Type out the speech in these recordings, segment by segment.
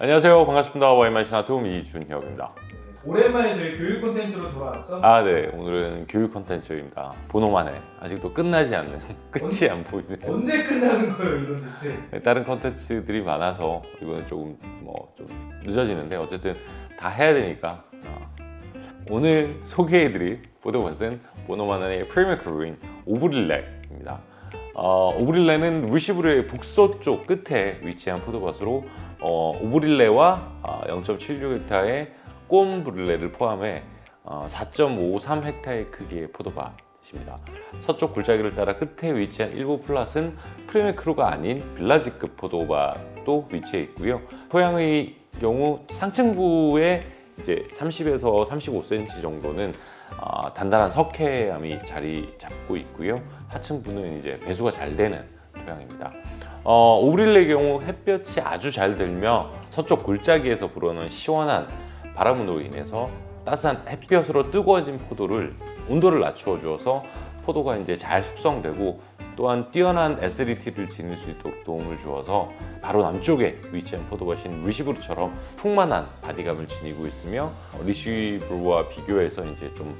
안녕하세요. 반갑습니다. 와인맛 신화톰 이준혁입니다. 오랜만에 저희 교육 콘텐츠로 돌아왔죠? 네. 오늘은 교육 콘텐츠입니다. 보노만에 아직도 끝나지 않는, 끝이 안 보이는 언제 끝나는 거예요, 이런 대체? 다른 콘텐츠들이 많아서 이거는 조금 좀 늦어지는데 어쨌든 다 해야 되니까 오늘 소개해드릴 포도밭은 보노만의 프리미어 크루인 오브릴레입니다. 오브릴레는 루시브르의 북서쪽 끝에 위치한 포도밭으로 오브릴레와 0.76헥타의 꼼브릴레를 포함해 4.53헥타의 크기의 포도밭입니다. 서쪽 골짜기를 따라 끝에 위치한 일부 플랫은 프리미어 크루가 아닌 빌라지급 포도밭도 위치해 있고요. 토양의 경우 상층부에 이제 30에서 35cm 정도는 단단한 석회암이 자리 잡고 있고요. 하층부는 이제 배수가 잘 되는 토양입니다. 오브릴레의 경우 햇볕이 아주 잘 들며 서쪽 골짜기에서 불어오는 시원한 바람으로 인해서 따스한 햇볕으로 뜨거워진 포도를 온도를 낮추어 주어서 포도가 이제 잘 숙성되고 또한 뛰어난 애시디티를 지닐 수 있도록 도움을 주어서 바로 남쪽에 위치한 포도밭인 루시브르처럼 풍만한 바디감을 지니고 있으며 루시브르와 비교해서 이제 좀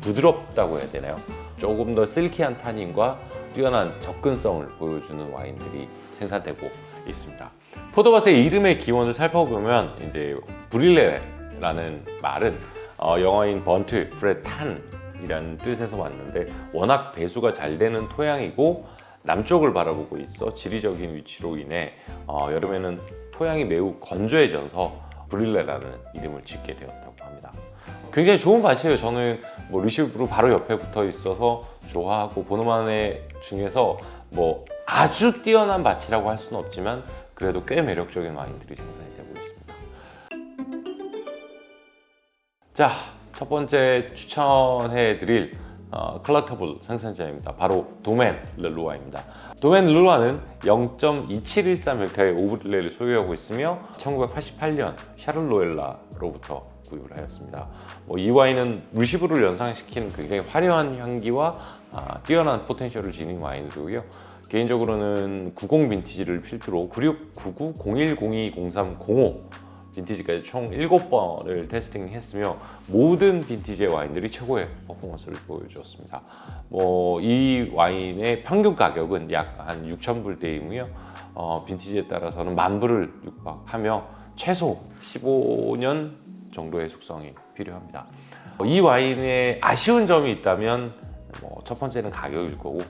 부드럽다고 해야 되나요? 조금 더 실키한 타닌과 뛰어난 접근성을 보여주는 와인들이 생산되고 있습니다. 포도밭의 이름의 기원을 살펴보면 이제 브릴레라는 말은 영어인 번트, 브레탄이라는 뜻에서 왔는데 워낙 배수가 잘 되는 토양이고 남쪽을 바라보고 있어 지리적인 위치로 인해 여름에는 토양이 매우 건조해져서 브릴레라는 이름을 짓게 되었다고 합니다. 굉장히 좋은 밭이에요. 저는 루시브르 바로 옆에 붙어 있어서 좋아하고 보노만의 중에서 아주 뛰어난 밭이라고 할 수는 없지만 그래도 꽤 매력적인 와인들이 생산이 되고 있습니다. 자, 첫 번째 추천해드릴 컬렉터블 생산자입니다. 바로 도멘 르루아입니다. 도멘 르루아는 0.2713헥타의 오브릴레를 소유하고 있으며 1988년 샤를로엘라로부터 구입을 하였습니다. 이 와인은 루시브르를 연상시키는 굉장히 화려한 향기와 뛰어난 포텐셜을 지닌 와인이고요. 개인적으로는 90 빈티지를 필두로 96, 99, 01, 02, 03, 05 빈티지까지 총 7번을 테스팅했으며 모든 빈티지의 와인들이 최고의 퍼포먼스를 보여주었습니다. 이 와인의 평균 가격은 약 한 6,000불대이고요. 빈티지에 따라서는 10,000불을 육박하며 최소 15년 정도의 숙성이 필요합니다. 이 와인에 아쉬운 점이 있다면 첫 번째는 가격일 거고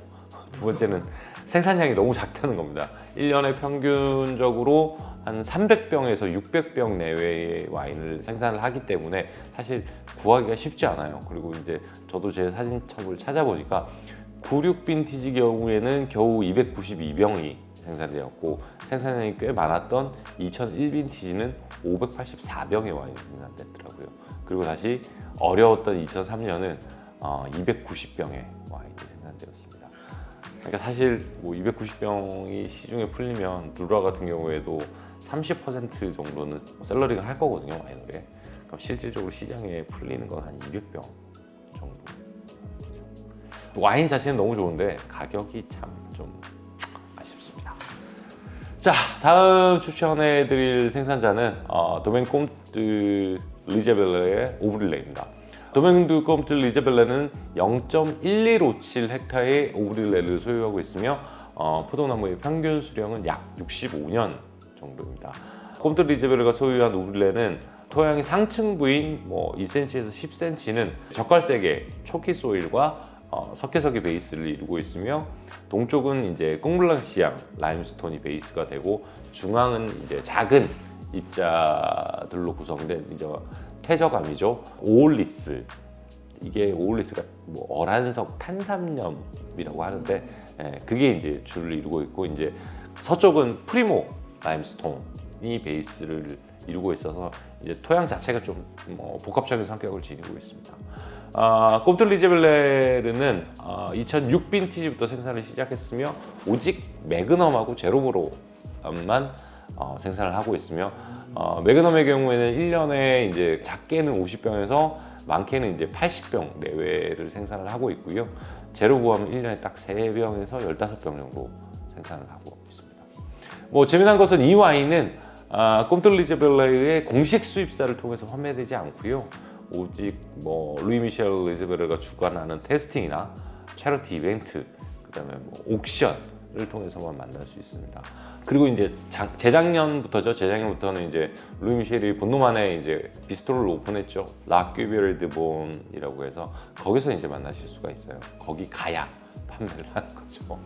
두 번째는 생산량이 너무 작다는 겁니다. 1년에 평균적으로 한 300병에서 600병 내외의 와인을 생산을 하기 때문에 사실 구하기가 쉽지 않아요. 그리고 이제 저도 제 사진첩을 찾아보니까 96 빈티지 경우에는 겨우 292병이 생산되었고 생산량이 꽤 많았던 2001 빈티지는 584병의 와인이 생산됐더라고요. 그리고 다시 어려웠던 2003년은 290병의 와인이 생산되었습니다. 그러니까 사실 290병이 시중에 풀리면 르루아 같은 경우에도 30% 정도는 셀러링을 할 거거든요, 와이너리에. 그럼 실질적으로 시장에 풀리는 건 한 200병 정도. 와인 자체는 너무 좋은데 가격이 참 좀 아쉽습니다. 자, 다음 추천해드릴 생산자는 도멘 꼼트 리제벨레의 오브릴레입니다. 도멘 꼼트 리제벨레는 0.1157 헥타의 오브릴레를 소유하고 있으며 포도나무의 평균 수령은 약 65년 정도입니다. 꼼트 리제벨레가 소유한 오브릴레는 토양의 상층부인 2cm에서 10cm는 젓갈색의 초키 소일과 석회석이 베이스를 이루고 있으며 동쪽은 이제 꽁블랑시앙 라임스톤이 베이스가 되고 중앙은 이제 작은 입자들로 구성된 이제 퇴적암이죠. 오올리스. 이게 오올리스가 어란석 탄산염이라고 하는데 그게 이제 주를 이루고 있고 이제 서쪽은 프리모 라임스톤이 베이스를 이루고 있어서 이제 토양 자체가 좀 복합적인 성격을 지니고 있습니다. 꼼트 리제벨레르는 2006 빈티지부터 생산을 시작했으며 오직 매그넘하고 제로브로만 생산을 하고 있으며 매그넘의 경우에는 1년에 이제 작게는 50병에서 많게는 이제 80병 내외를 생산을 하고 있고요. 제로브하면 1년에 딱 3병에서 15병 정도 생산을 하고 있습니다. 재미난 것은 이 와인은 꼼트 리제벨레의 공식 수입사를 통해서 판매되지 않고요. 오직 뭐 루이 미셸 리제벨레가 주관하는 테스팅이나 채리티 이벤트, 그다음에 뭐 옥션을 통해서만 만날 수 있습니다. 그리고 이제 재작년부터는 이제 루이 미셸이 본노만에 이제 비스트로를 오픈했죠. 라큐베르드 본이라고 해서 거기서 이제 만나실 수가 있어요. 거기 가야 판매를 하는 거죠.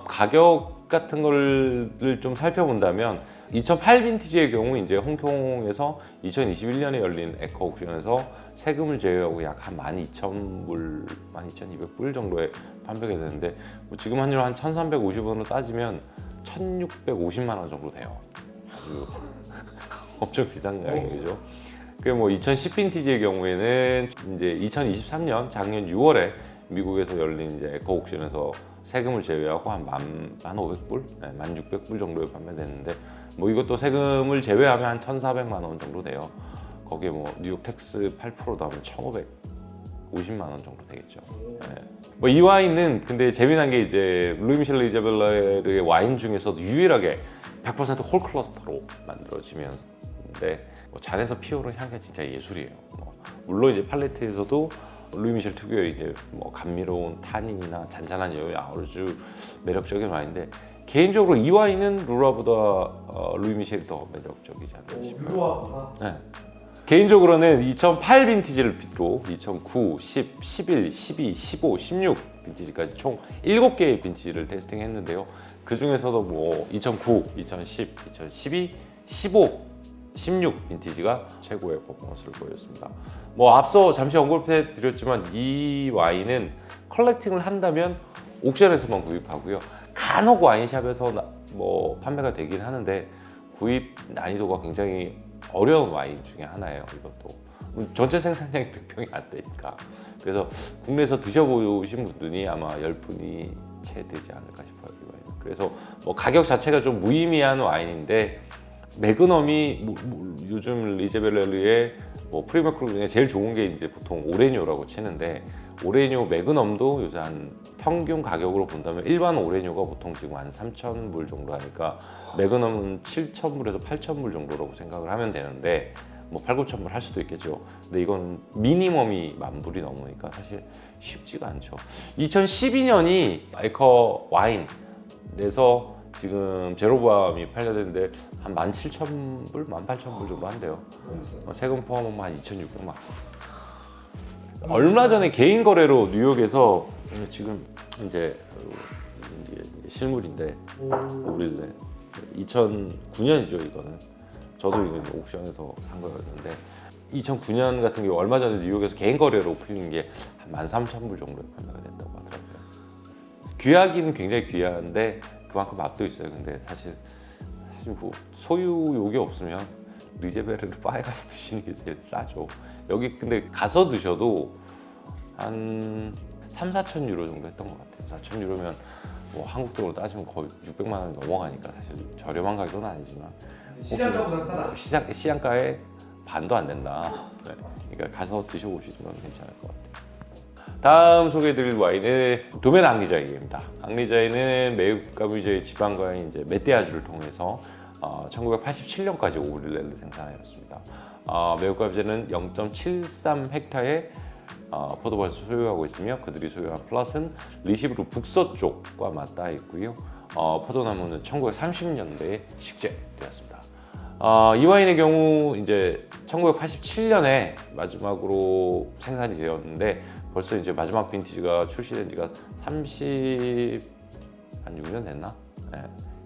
가격 같은 거를 좀 살펴본다면 2008 빈티지의 경우 이제 홍콩에서 2021년에 열린 에코 옥션에서 세금을 제외하고 약 한 12,000불, 12,200불 정도에 판매가 되는데 뭐 지금 환율로 한 1,350원으로 따지면 1,650만 원 정도 돼요. 아주 엄청 비싼 가격이죠. 그리고 뭐 2010 빈티지의 경우에는 이제 2023년 작년 6월에 미국에서 열린 이제 에코 옥션에서 세금을 제외하고 한 1,500불, 1,600불 정도에 판매됐는데 뭐 이것도 세금을 제외하면 한 1,400만 원 정도 돼요. 거기에 뭐 뉴욕 텍스 8%도 하면 1,550만 원 정도 되겠죠. 네. 뭐 이 와인은 근데 재미난 게 이제 루이 미셸 이자벨라의 와인 중에서도 유일하게 100% 홀 클러스터로 만들어지면데 뭐 잔에서 피어오르는 향기가 진짜 예술이에요. 물론 이제 팔레트에서도 루이 미셸 특유의 이제 뭐 감미로운 타닌이나 잔잔한 여유 아주 매력적인 와인인데 개인적으로 이 와인은 루라보다 루이 미셸이 더 매력적이지 않나 싶어요. 루라보다? 네. 개인적으로는 2008 빈티지를 빗고 2009, 10, 11, 12, 15, 16 빈티지까지 총 7개의 빈티지를 테스팅했는데요. 그 중에서도 뭐 2009, 2010, 2012, 15, 16 빈티지가 최고의 퍼포먼스를 보였습니다. 뭐 앞서 잠시 언급해 드렸지만 이 와인은 컬렉팅을 한다면 옥션에서만 구입하고요. 간혹 와인샵에서 뭐 판매가 되긴 하는데 구입 난이도가 굉장히 어려운 와인 중에 하나예요. 이것도 전체 생산량이 100평이 안 되니까. 그래서 국내에서 드셔보신 분들이 아마 10분이 채 되지 않을까 싶어요. 이 와인은. 그래서 뭐 가격 자체가 좀 무의미한 와인인데 매그넘이 요즘 리제벨레의 뭐 프리메크루 중에 제일 좋은 게 이제 보통 오레뇨라고 치는데 오레뇨 매그넘도 요새 한 평균 가격으로 본다면 일반 오레뇨가 보통 지금 한 3,000불 정도 하니까 매그넘은 7,000불에서 8,000불 정도라고 생각을 하면 되는데 뭐 8, 9,000불 할 수도 있겠죠. 근데 이건 미니멈이 10,000불이 넘으니까 사실 쉽지가 않죠. 2012년이 에코 와인 내서 지금 제로밤이 팔려드는데 한 17,000불, 18,000불 정도 한대요. 세금 포함하면 한 2,600만. 얼마 전에 개인 거래로 뉴욕에서 지금 이제 실물인데 오릴레 2009년이죠 이거는. 저도 이거 옥션에서 산 거였는데 2009년 같은 경우 얼마 전에 뉴욕에서 개인 거래로 풀린 게 한 13,000불 정도에 판매가 됐다고 하더라고요. 귀하기는 굉장히 귀한데 그만큼 맛도 있어요. 근데 사실 뭐 소유욕이 없으면 리제베르를 바에 가서 드시는 게 제일 싸죠. 여기 근데 가서 드셔도 한 3, 4천 유로 정도 했던 것 같아요. 4천 유로면 뭐 한국 돈으로 따지면 거의 600만 원이 넘어가니까 사실 저렴한 가격은 아니지만 시장가보다 싸다. 시장가의 반도 안 된다. 네. 그러니까 가서 드셔보시는 건 괜찮을 것 같아요. 다음 소개해드릴 와인은 도멘 앙리자이입니다. 앙리자이는 매육가무제의 지방과인 이제 메테아주를 통해서 1987년까지 오브릴레를 생산하였습니다. 매육가무제는 0.73헥타의 포도밭을 소유하고 있으며 그들이 소유한 플랫은 리시브루 북서쪽과 맞닿아 있고요. 포도나무는 1930년대에 식재되었습니다. 이 와인의 경우 이제 1987년에 마지막으로 생산이 되었는데 벌써 이제 마지막 빈티지가 출시된 지가 36년 됐나? 네,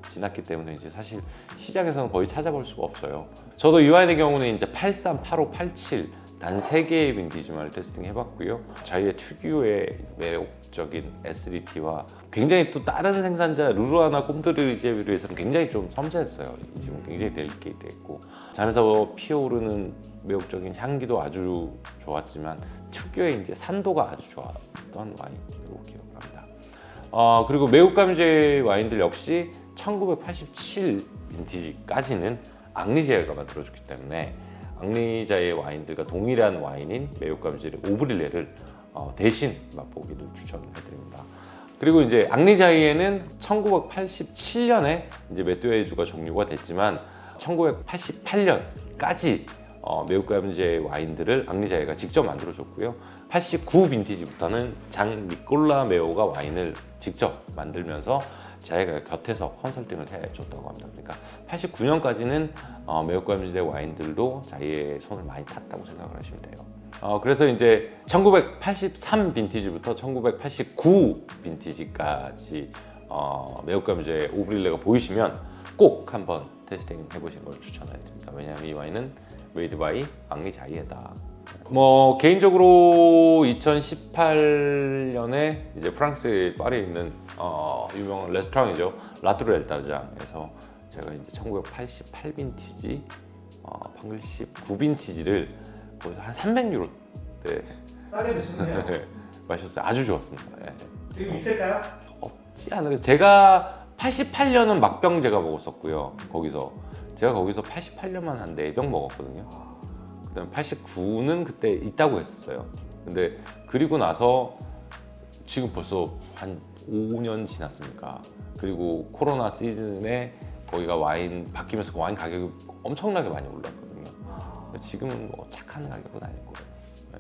지났기 때문에 이제 사실 시장에서는 거의 찾아볼 수가 없어요. 저도 이 와인의 경우는 이제 83, 85, 87 단 3개의 빈티지만을 테스팅해봤고요. 저희의 특유의 매력적인 에시디티와 굉장히 또 다른 생산자 루루아나 꼼트리제에 비해서는 굉장히 좀 섬세했어요. 지금 굉장히 델리케이트했고 잔에서 피어오르는 매력적인 향기도 아주 좋았지만 특유의 이제 산도가 아주 좋았던 와인으로 기억을 합니다. 그리고 매혹감제 와인들 역시 1987 빈티지까지는 앙리제가 만들어졌기 때문에 앙리자의 와인들과 동일한 와인인 매혹감제 오브릴레를 대신 맛보기를 추천해드립니다. 그리고 이제 앙리자이에는 1987년에 이제 메뚜에주가 종료가 됐지만 1988년까지 매혹감제 와인들을 앙리자이가 직접 만들어줬고요. 89 빈티지부터는 장 니콜라 메오가 와인을 직접 만들면서 자기가 곁에서 컨설팅을 해줬다고 합니다. 그러니까 89년까지는 매혹감제 와인들도 자기의 손을 많이 탔다고 생각을 하시면 돼요. 그래서 이제 1983 빈티지부터 1989 빈티지까지 매혹감제 오브릴레가 보이시면 꼭 한번 테스팅 해보시는 걸 추천해드립니다. 왜냐하면 이 와인은 메이드 바이 앙리자이에다. 뭐 개인적으로 2018년에 이제 프랑스의 파리에 있는 유명한 레스토랑이죠, 라뚜렐다장에서 제가 이제 1988 빈티지, 방글 19 빈티지를 거기서 한 300유로 때 싸게 드시네요. 마셨어요. 아주 좋았습니다. 예. 지금 있을까요? 없지 않을까. 제가 88년은 막병 제가 먹었었고요. 제가 거기서 88년만 한 4병 먹었거든요. 그다음 89는 그때 있다고 했었어요. 근데 그리고 나서 지금 벌써 한 5년 지났으니까, 그리고 코로나 시즌에 거기가 와인 바뀌면서 와인 가격이 엄청나게 많이 올랐거든요. 지금은 뭐 착한 가격은 아닐 거예요. 네.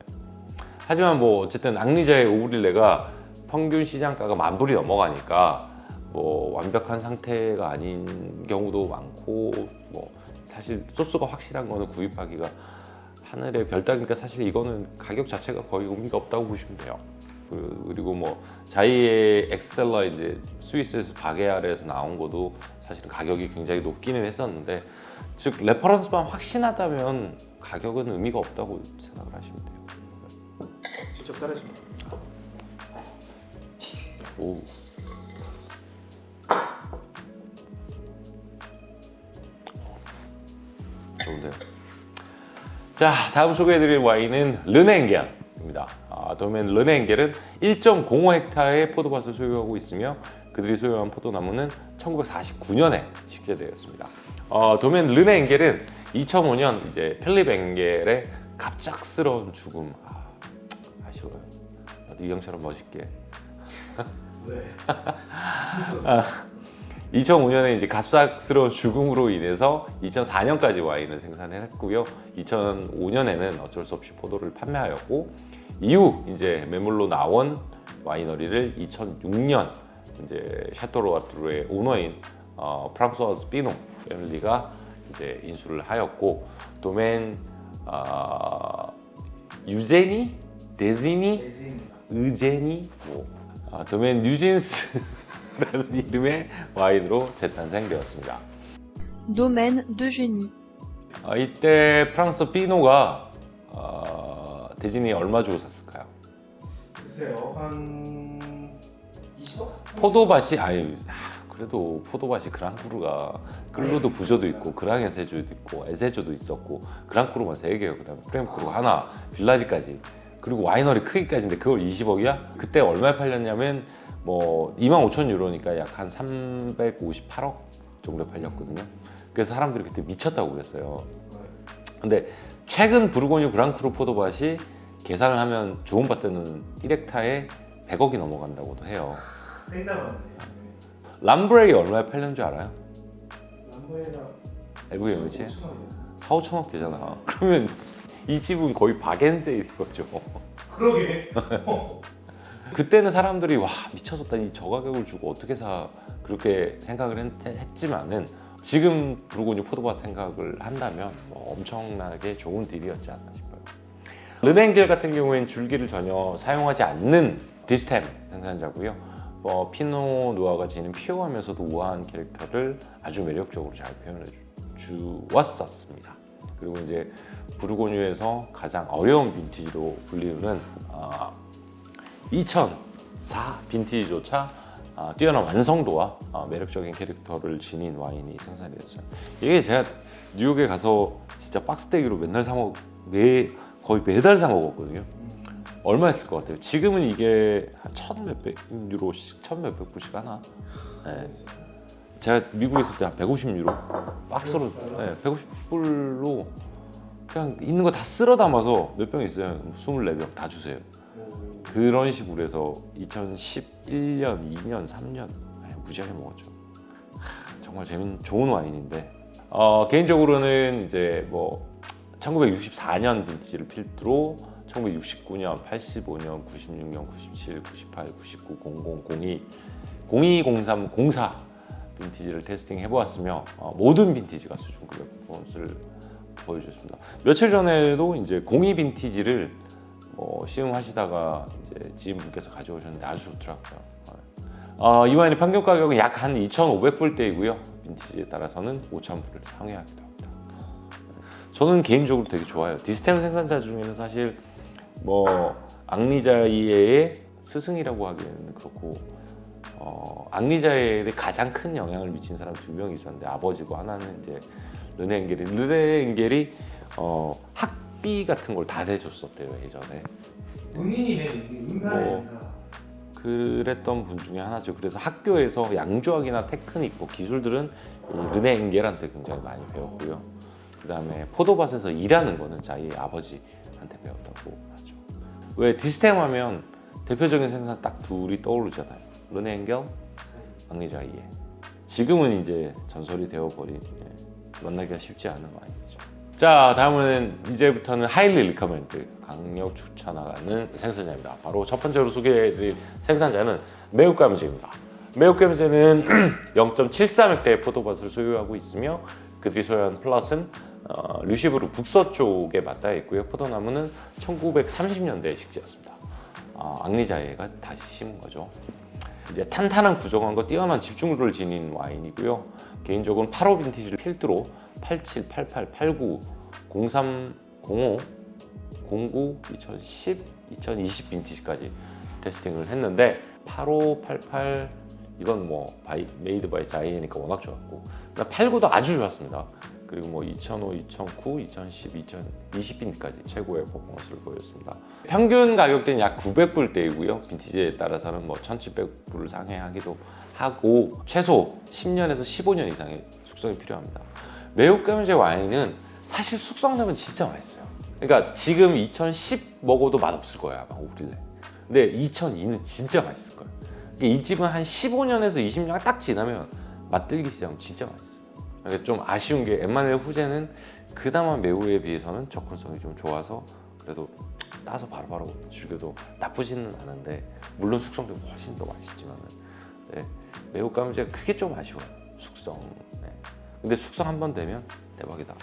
하지만 뭐 어쨌든 앙리자의 오브릴레가 평균 시장가가 10,000불이 넘어가니까 뭐 완벽한 상태가 아닌 경우도 많고, 뭐 사실 소스가 확실한 거는 구입하기가 하늘의 별 따기니까 사실 이거는 가격 자체가 거의 의미가 없다고 보시면 돼요. 그리고 뭐 자이의 엑셀러 이제 스위스에서 바게아르에서 나온 것도 사실은 가격이 굉장히 높기는 했었는데, 즉 레퍼런스만 확신하다면 가격은 의미가 없다고 생각을 하시면 돼요. 직접 따르십니다. 오. 좋은데요. 자, 다음 소개해드릴 와인은 르네엥겔입니다. 도메인 르네엥겔은 1.05헥타의 포도밭을 소유하고 있으며 그들이 소유한 포도나무는 1949년에 식재되었습니다. 도메인 르네엥겔은 2005년 이제 필립 엥겔의 갑작스러운 죽음, 아쉬워요. 나도 이 형처럼 멋있게. 네. 2005년에 이제 갑작스러운 죽음으로 인해서 2004년까지 와인을 생산했고요. 2005년에는 어쩔 수 없이 포도를 판매하였고, 이후 이제 매물로 나온 와이너리를 2006년 이제 샤토로와트르의 오너인 프랑소아즈 피노 패밀리가 이제 인수를 하였고, 도메인 유제니, 데지니, 레진입니다. 의제니, 도메인 뉴진스 라는 이름의 와인으로 재탄생되었습니다. Domaine de génie. 이때 프랑스 피노가 대진이 얼마 주고 샀을까요? 글쎄요, 한 20억? 포도밭이 그래도 포도밭이 그랑크루가 끌루도 부조도 있고 그랑에세조도 있고 에세조도 있었고 그랑크루만 3개요. 그다음에 프레임크루 하나, 빌라지까지, 그리고 와이너리 크기까지인데 그걸 20억이야? 그때 얼마에 팔렸냐면 뭐 25,000유로니까 약 한 358억 정도에 팔렸거든요. 그래서 사람들이 그때 미쳤다고 그랬어요. 근데 최근 부르고뉴 그랑크루 포도밭이 계산을 하면 좋은 밭에는 1헥타에 100억이 넘어간다고도 해요. 땡잡았네. 람브레이 얼마에 팔렸는 줄 알아요? 람보에가 LVMH? 5천원이요. 4, 5천억 되잖아. 그러면 이 집은 거의 박앤세일인 거죠. 그러게. 그때는 사람들이 와 미쳤었다, 이 저 가격을 주고 어떻게 사, 그렇게 생각을 했지만은 지금 부르고뉴 포도밭 생각을 한다면 뭐 엄청나게 좋은 딜이었지 않나 싶어요. 르네엥겔 같은 경우에는 줄기를 전혀 사용하지 않는 디스템 생산자고요. 피노 누아가 지닌 피어하면서도 우아한 캐릭터를 아주 매력적으로 잘 표현해 주었었습니다. 그리고 이제 부르고뉴에서 가장 어려운 빈티지로 불리우는 2004 빈티지조차 뛰어난 완성도와 매력적인 캐릭터를 지닌 와인이 생산이 됐어요. 이게 제가 뉴욕에 가서 진짜 박스대기로 맨날 거의 매달 사 먹었거든요. 얼마 했을 것 같아요? 지금은 이게 한 1,000몇백 유로씩, 1,000몇백 불씩 하나? 네. 제가 미국에 있을 때 한 150유로 박스로, 150불로 그냥 있는 거 다 쓸어 담아서 몇 병 있어요. 24병 다 주세요. 그런 식으로 해서 2011년, 2년, 3년 무지하게 먹었죠. 정말 좋은 와인인데 개인적으로는 이제 뭐 1964년 빈티지를 필두로 1969년, 85년, 96년, 97, 98, 99, 00, 02, 03, 04 빈티지를 테스팅 해보았으며 모든 빈티지가 수준급의 퍼포먼스를 보여줬습니다. 며칠 전에도 이제 02 빈티지를 시음하시다가 이제 지인분께서 가져오셨는데 아주 좋더라고요. 이 와인의 평균 가격은 약 한 2,500불대이고요. 빈티지에 따라서는 5,000불을 상회하기도 합니다. 저는 개인적으로 되게 좋아요. 디스템 생산자 중에는 사실 뭐 앙리자이에의 스승이라고 하기에는 그렇고 앙리자이에 가장 큰 영향을 미친 사람 2명이 있었는데 아버지고 하나는 이제 르네 엥겔이 학비 같은 걸 다 내줬었대요 예전에. 본인이네, 은사네, 뭐, 은사. 그랬던 분 중에 하나죠. 그래서 학교에서 양조학이나 테크닉, 기술들은 이 르네 엥겔한테 굉장히 많이 배웠고요. 그 다음에 포도밭에서 일하는 거는 자기 아버지한테 배웠다고 하죠. 왜 디스템 하면 대표적인 생산 딱 둘이 떠오르잖아요. 르네 엥겔, 앙리자이에. 지금은 이제 전설이 되어버린 만나기가 쉽지 않은 와인이죠. 자, 다음은 이제부터는 하일리 리커멘드, 강력 추천하는 생산자입니다. 바로 첫 번째로 소개해드릴 생산자는 메우까무제입니다. 메우까무제는 0.73헥타의 포도밭을 소유하고 있으며 그들이 소유한 플롯은 르시브르 북서쪽에 맞닿아 있고요. 포도나무는 1930년대에 식재였습니다. 앙리자이가 다시 심은 거죠. 이제 탄탄한 구조감과 뛰어난 집중도를 지닌 와인이고요. 개인적으로는 85 빈티지를 필두로 87, 88, 89, 03, 05, 09, 2010, 2020 빈티지까지 테스팅을 했는데 85, 88 이건 뭐 메이드 바이 자이에니까 워낙 좋았고 89도 아주 좋았습니다. 그리고 뭐 2005, 2009, 2010, 2020 빈까지 최고의 퍼포먼스를 보였습니다. 평균 가격대는 약 900불대이고요. 빈티지에 따라서는 뭐 1700불을 상회하기도 하고 최소 10년에서 15년 이상의 숙성이 필요합니다. 메우까무제 와인은 사실 숙성되면 진짜 맛있어요. 그러니까 지금 2010 먹어도 맛없을 거예요 아마 오릴레. 근데 2002는 진짜 맛있을 거예요. 이 집은 한 15년에서 20년 딱 지나면 맛들기 시작하면 진짜 맛있어요. 그러니까 좀 아쉬운 게 엠마누엘 후제는 그나마 메우에 비해서는 접근성이 좀 좋아서 그래도 따서 바로바로 즐겨도 나쁘지는 않은데 물론 숙성되면 훨씬 더 맛있지만은 네, 메우까무제가 그게 좀 아쉬워요. 숙성. 네. 근데 숙성 한 번 되면 대박이다.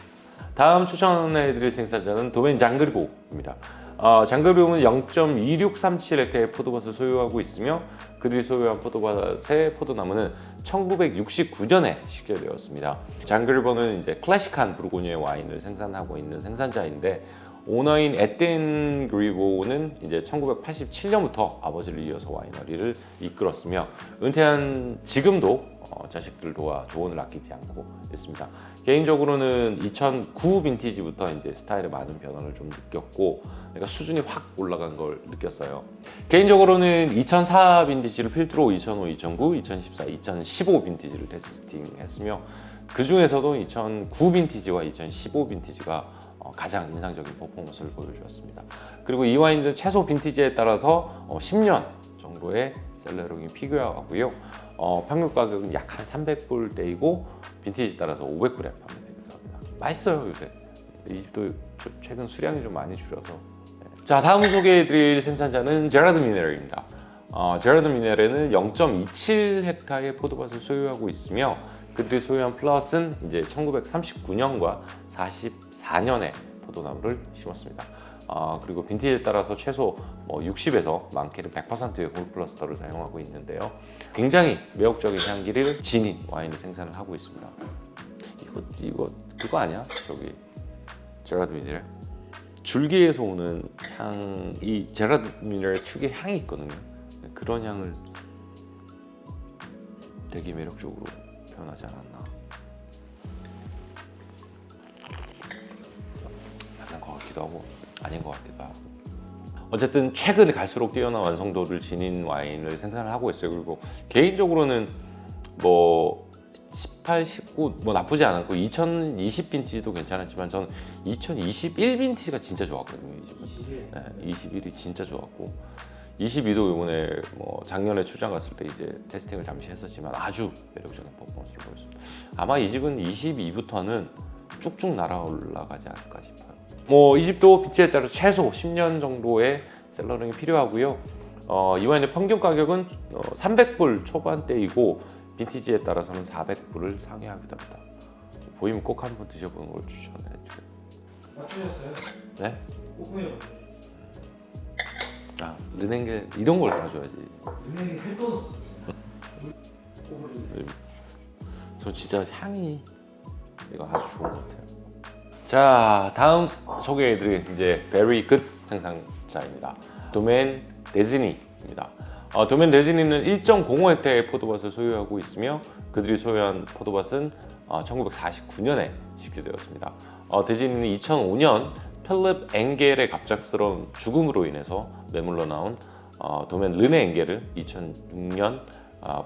다음 추천해드릴 생산자는 도메인 장그리보입니다. 장그리보는 0.2637헥타의 포도밭을 소유하고 있으며 그들이 소유한 포도밭의 포도나무는 1969년에 식재되었습니다. 장그리보는 이제 클래식한 부르고뉴의 와인을 생산하고 있는 생산자인데 오너인 에덴 그리보는 이제 1987년부터 아버지를 이어서 와이너리를 이끌었으며 은퇴한 지금도 자식들 도와 조언을 아끼지 않고 있습니다. 개인적으로는 2009 빈티지부터 이제 스타일에 많은 변화를 좀 느꼈고 그러니까 수준이 확 올라간 걸 느꼈어요. 개인적으로는 2004 빈티지를 필두로 2005, 2009, 2014, 2015 빈티지를 테스팅했으며 그 중에서도 2009 빈티지와 2015 빈티지가 가장 인상적인 퍼포먼스를 보여주었습니다. 그리고 이 와인은 최소 빈티지에 따라서 10년 정도의 셀러링이 필요하고요. 평균 가격은 약 한 300불대이고 빈티지 따라서 500불에 판매되기도 합니다. 맛있어요 요새. 이 집도 최근 수량이 좀 많이 줄어서. 네. 자, 다음 소개해드릴 생산자는 제라드 미네르입니다. 제라드 미네르는 0.27헥타의 포도밭을 소유하고 있으며 그들이 소유한 플롯은 이제 1939년과 44년에 포도나무를 심었습니다. 그리고 빈티지에 따라서 최소 60에서 많게는 100%의 홀플러스터를 사용하고 있는데요. 굉장히 매혹적인 향기를 지닌 와인을 생산을 하고 있습니다. 이거 그거 아니야? 저기 제라드 미네르 줄기에서 오는 향이 제라드 미네르 특유의 향이 있거든요. 그런 향을 되게 매력적으로 표현하지 않았나. 맞는 것 같기도 하고 아닌 것 같기도 하고. 어쨌든 최근에 갈수록 뛰어난 완성도를 지닌 와인을 생산을 하고 있어요. 그리고 개인적으로는 18, 19 나쁘지 않았고 2020 빈티지도 괜찮았지만 저는 2021 빈티지가 진짜 좋았거든요. 이 집은. 21. 네, 21이 진짜 좋았고 22도 이번에 뭐 작년에 출장 갔을 때 이제 테스팅을 잠시 했었지만 아주 매력적인 퍼포먼스를 보였습니다. 아마 이 집은 22부터는 쭉쭉 날아 올라가지 않을까 싶어요. 뭐 이 집도 빈티지에 따라 최소 10년 정도의 셀러링이 필요하고요. 이 와인의 평균 가격은 300불 초반대이고 빈티지에 따라서는 400불을 상회하기도 합니다. 보이면 꼭 한번 드셔보는 걸 추천해드려요. 맞추셨어요? 네? 오픈해요. 아, 르냉겔 이런 걸 가져야지. 은행에 할 돈 없어. 오픈해요. 저 진짜 향이 이거 아주 좋은 것 같아요. 자, 다음 소개해드릴 이제 Very Good 생산자입니다. 도멘 데즈니입니다. 도멘 데즈니는 1.05헥타르의 포도밭을 소유하고 있으며 그들이 소유한 포도밭은 1949년에 식재되었습니다. 데즈니는 2005년 필립 엥겔의 갑작스러운 죽음으로 인해서 매물로 나온 도멘 르네 엥겔을 2006년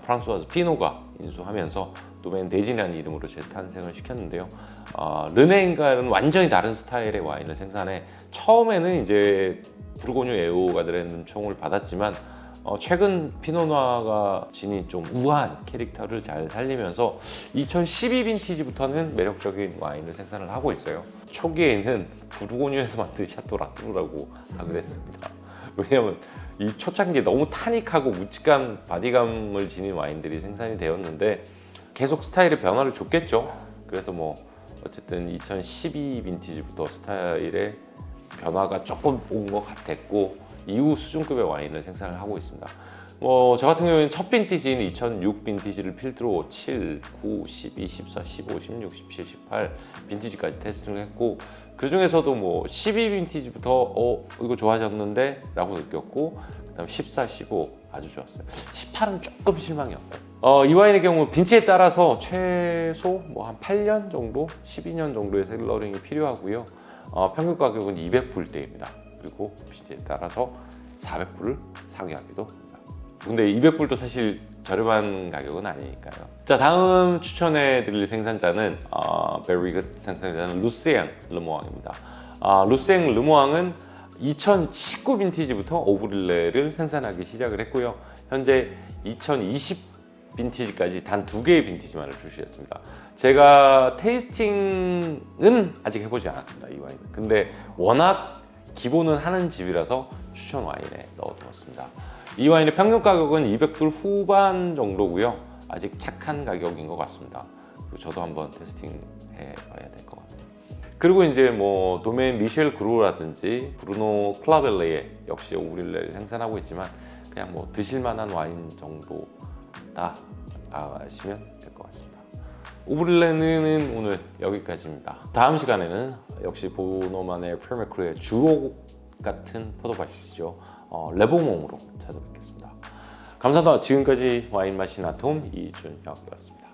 프랑스와즈 피노가 인수하면서 도멘 데즈니라는 이름으로 재탄생을 시켰는데요. 르네 엥겔은 완전히 다른 스타일의 와인을 생산해 처음에는 이제 부르고뉴 에오가 들어있는 총을 받았지만 최근 피노누아가 지닌 좀 우아한 캐릭터를 잘 살리면서 2012 빈티지부터는 매력적인 와인을 생산을 하고 있어요. 초기에는 부르고뉴에서 만든 샤토 라뚜르라고 하기도 했습니다. 왜냐면 이 초창기에 너무 타닉하고 묵직한 바디감을 지닌 와인들이 생산이 되었는데 계속 스타일의 변화를 줬겠죠. 그래서 뭐 어쨌든 2012 빈티지부터 스타일의 변화가 조금 온 것 같았고 이후 수준급의 와인을 생산을 하고 있습니다. 저 같은 경우에는 첫 빈티지인 2006 빈티지를 필두로 7, 9, 12, 14, 15, 16, 17, 18 빈티지까지 테스트를 했고 그 중에서도 뭐 12 빈티지부터 이거 좋아졌는데 라고 느꼈고 그 다음 14, 15 아주 좋았어요. 18은 조금 실망이었고 이 와인의 경우 빈티지에 따라서 최소 뭐 한 8년 정도, 12년 정도의 셀러링이 필요하고요. 평균 가격은 200불대입니다. 그리고 빈티지에 따라서 400불을 상회하기도 합니다. 근데 200불도 사실 저렴한 가격은 아니니까요. 자, 다음 추천해드릴 생산자는 Very Good 생산자는 루스엥 르모앙입니다. 루스엥 르모앙은 2019 빈티지부터 오브릴레를 생산하기 시작을 했고요. 현재 2020 빈티지까지 단 2개의 빈티지만을 출시했습니다. 제가 테이스팅은 아직 해보지 않았습니다. 이 와인. 근데 워낙 기본은 하는 집이라서 추천 와인에 넣어두었습니다. 이 와인의 평균 가격은 200불 후반 정도고요. 아직 착한 가격인 것 같습니다. 그리고 저도 한번 테스팅 해봐야 될 것 같아요. 그리고 이제 뭐 도메인 미셸 그루라든지 브루노 클라벨레에 역시 오브릴레를 생산하고 있지만 그냥 뭐 드실만한 와인 정도다 아시면 될 것 같습니다. 오브릴레는 오늘 여기까지입니다. 다음 시간에는 역시 보노만의 프레메크루의 주옥 같은 포도밭이죠. 레보몽으로 찾아뵙겠습니다. 감사합니다. 지금까지 와인 마신 아톰 이준혁이었습니다.